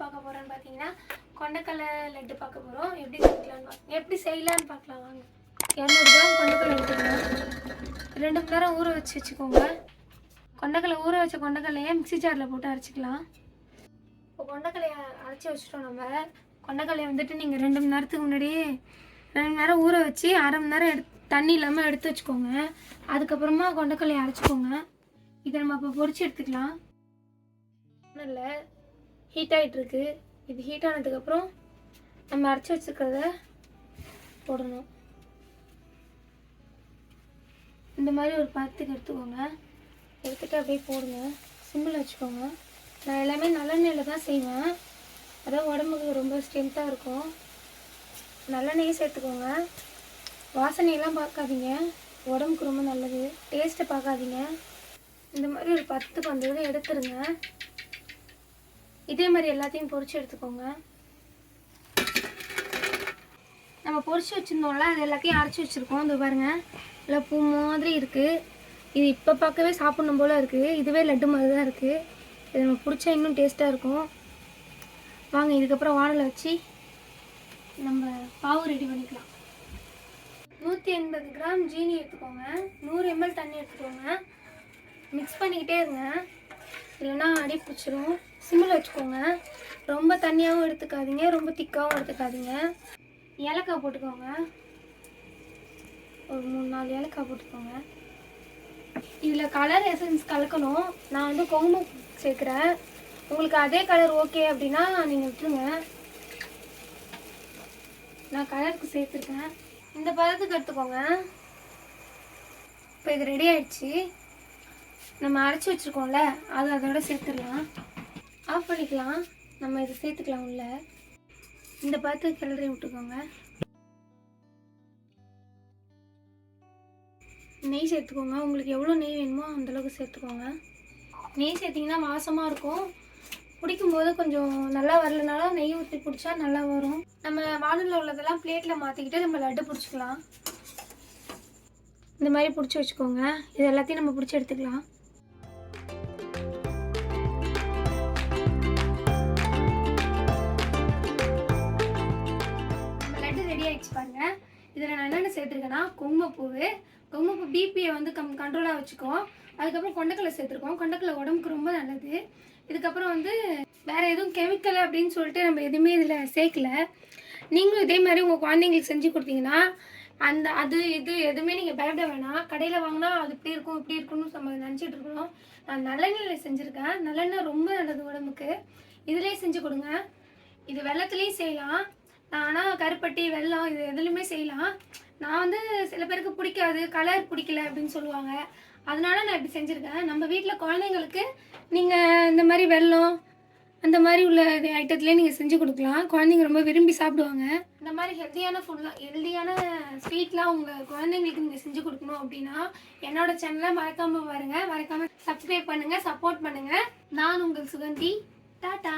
பார்க்க போகிறோன்னு பார்த்தீங்கன்னா கொண்டக்கடலை லட்டு பார்க்க போகிறோம். எப்படி செய்யலான்னு பார்க்கலாம் வாங்க. 200 கிராம் கொண்டக்கடலை எடுத்துக்கலாம். 2 மணி நேரம் ஊற வச்சுக்கோங்க. கொண்டக்கடலை ஊற வச்ச கொண்டக்கடலையை மிக்ஸி ஜாரில் போட்டு அரைச்சிக்கலாம். இப்போ கொண்டக்கடலையை அரைச்சி வச்சுட்டோம். நம்ம கொண்டக்கடலையை வந்துட்டு நீங்கள் 2 மணி நேரத்துக்கு முன்னாடியே 2 மணி நேரம் ஊற வச்சு அரை மணி நேரம் தண்ணி இல்லாமல் எடுத்து வச்சுக்கோங்க. அதுக்கப்புறமா கொண்டக்கடலையை அரைச்சிக்கோங்க. இதை நம்ம இப்போ பொரிச்சு எடுத்துக்கலாம். இல்லை ஹீட் ஆகிட்டுருக்கு. இது ஹீட் ஆனதுக்கப்புறம் நம்ம அரைச்சி வச்சுருக்கிறத போடணும். இந்த மாதிரி ஒரு பதத்துக்கு எடுத்துக்கோங்க. எடுத்துகிட்டு அப்படியே போடுங்க. சிம்மில் வச்சுக்கோங்க. நான் எல்லாமே நல்லெண்ணெயில் தான் செய்வேன். அதான் உடம்புக்கு ரொம்ப ஸ்ட்ரென்த்தாக இருக்கும். நல்லெண்ணெயே சேர்த்துக்கோங்க. வாசனையெல்லாம் பார்க்காதீங்க, உடம்புக்கு ரொம்ப நல்லது. டேஸ்ட்டை பார்க்காதீங்க. இந்த மாதிரி ஒரு 10-15 எடுத்துருங்க. இதே மாதிரி எல்லாத்தையும் பொரிச்சு எடுத்துக்கோங்க. நம்ம பொரிச்சு வச்சுருந்தோம்ல, அது எல்லாத்தையும் அரைச்சி வச்சுருக்கோம். இது பாருங்கள், இல்லை பூ மாதிரி இருக்குது. இது இப்போ பார்க்கவே சாப்பிடணும் போல் இருக்குது. இதுவே லட்டு மாதிரி தான் இருக்குது. இது நம்ம பிடிச்சா இன்னும் டேஸ்ட்டாக இருக்கும். வாங்க, இதுக்கப்புறம் வானலில் வச்சு நம்ம பாவு ரெடி பண்ணிக்கலாம். 180 கிராம் ஜீனி எடுத்துக்கோங்க. 100 ml தண்ணி எடுத்துக்கோங்க. மிக்ஸ் பண்ணிக்கிட்டே இருங்க, இல்லைன்னா அடி பிடிச்சிரும். சிம்மில் வச்சுக்கோங்க. ரொம்ப தண்ணியாகவும் எடுத்துக்காதீங்க, ரொம்ப திக்காகவும் எடுத்துக்காதீங்க. ஏலக்காய் போட்டுக்கோங்க. ஒரு 3-4 ஏலக்காய் போட்டுக்கோங்க. இதில் கலர் எசன்ஸ் கலக்கணும். நான் வந்து குங்குமம் சேர்க்குறேன். உங்களுக்கு அதே கலர் ஓகே அப்படின்னா நீங்கள் விட்டுருங்க. நான் கலருக்கு சேர்த்துருக்கேன். இந்த பதத்துக்கு எடுத்துக்கோங்க. இப்போ இது ரெடி ஆயிடுச்சு. நம்ம அரைச்சி வச்சுருக்கோம்ல, அது அதோட சேர்த்துடலாம். ஆஃப் பண்ணிக்கலாம். நம்ம இதை சேர்த்துக்கலாம் உள்ள. இந்த பதத்துக்கு கிளறி விட்டுக்கோங்க. நெய் சேர்த்துக்கோங்க. உங்களுக்கு எவ்வளோ நெய் வேணுமோ அந்தளவுக்கு சேர்த்துக்கோங்க. நெய் சேர்த்திங்கன்னா வாசமாக இருக்கும். பிடிக்கும்போது கொஞ்சம் நல்லா வரலனாலும் நெய் ஊற்றி பிடிச்சா நல்லா வரும். நம்ம வானலில் உள்ளதெல்லாம் பிளேட்டில் மாற்றிக்கிட்டு நம்ம லட்டு பிடிச்சிக்கலாம். இந்த மாதிரி பிடிச்சி வச்சுக்கோங்க. இது எல்லாத்தையும் நம்ம பிடிச்சி எடுத்துக்கலாம். நம்ம லட்டு ரெடி ஆகிடுச்சு பாருங்க. இதில் நான் என்னென்ன சேர்த்துருக்கேன்னா குங்குமப்பூ பிபியை வந்து கண்ட்ரோலாக வச்சுக்கோம். அதுக்கப்புறம் கொண்டக்கடலை சேர்த்துருக்கோம். கொண்டக்கடலை உடம்புக்கு ரொம்ப நல்லது. இதுக்கப்புறம் வந்து வேறு எதுவும் கெமிக்கல் அப்படின்னு சொல்லிட்டு நம்ம எதுவுமே இதில் சேர்க்கல. நீங்களும் இதே மாதிரி உங்கள் குழந்தைங்களுக்கு செஞ்சு கொடுத்தீங்கன்னா அது இது எதுவுமே நீங்கள் பயப்பட வேணாம். கடையில் வாங்கினா அது இப்படி இருக்கும் இப்படி இருக்குன்னு நம்ம நினச்சிட்டு இருக்கணும். நான் நல்லெண்ணெயில் செஞ்சுருக்கேன். நல்லெண்ணெய் ரொம்ப நல்லது உடம்புக்கு. இதிலே செஞ்சு கொடுங்க. இது வெள்ளத்துலேயும் செய்யலாம். ஆனால் கருப்பட்டி வெல்லம் இது எதுலையுமே செய்யலாம். நான் வந்து சில பேருக்கு பிடிக்காது, கலர் பிடிக்கல அப்படின்னு சொல்லுவாங்க. அதனால நான் இப்படி செஞ்சுருக்கேன். நம்ம வீட்டில் குழந்தைங்களுக்கு நீங்கள் இந்த மாதிரி வெல்லம் அந்த மாதிரி உள்ள ஐட்டத்துலேயே நீங்கள் செஞ்சு கொடுக்கலாம். குழந்தைங்க ரொம்ப விரும்பி சாப்பிடுவாங்க. இந்த மாதிரி ஹெல்த்தியான ஸ்வீட்லாம் உங்கள் குழந்தைங்களுக்கு நீங்கள் செஞ்சு கொடுக்கணும் அப்படின்னா என்னோடய சேனலை மறக்காமல் பாருங்கள். மறக்காமல் சப்ஸ்கிரைப் பண்ணுங்கள், சப்போர்ட் பண்ணுங்கள். நான் உங்கள் சுகந்தி. டாடா.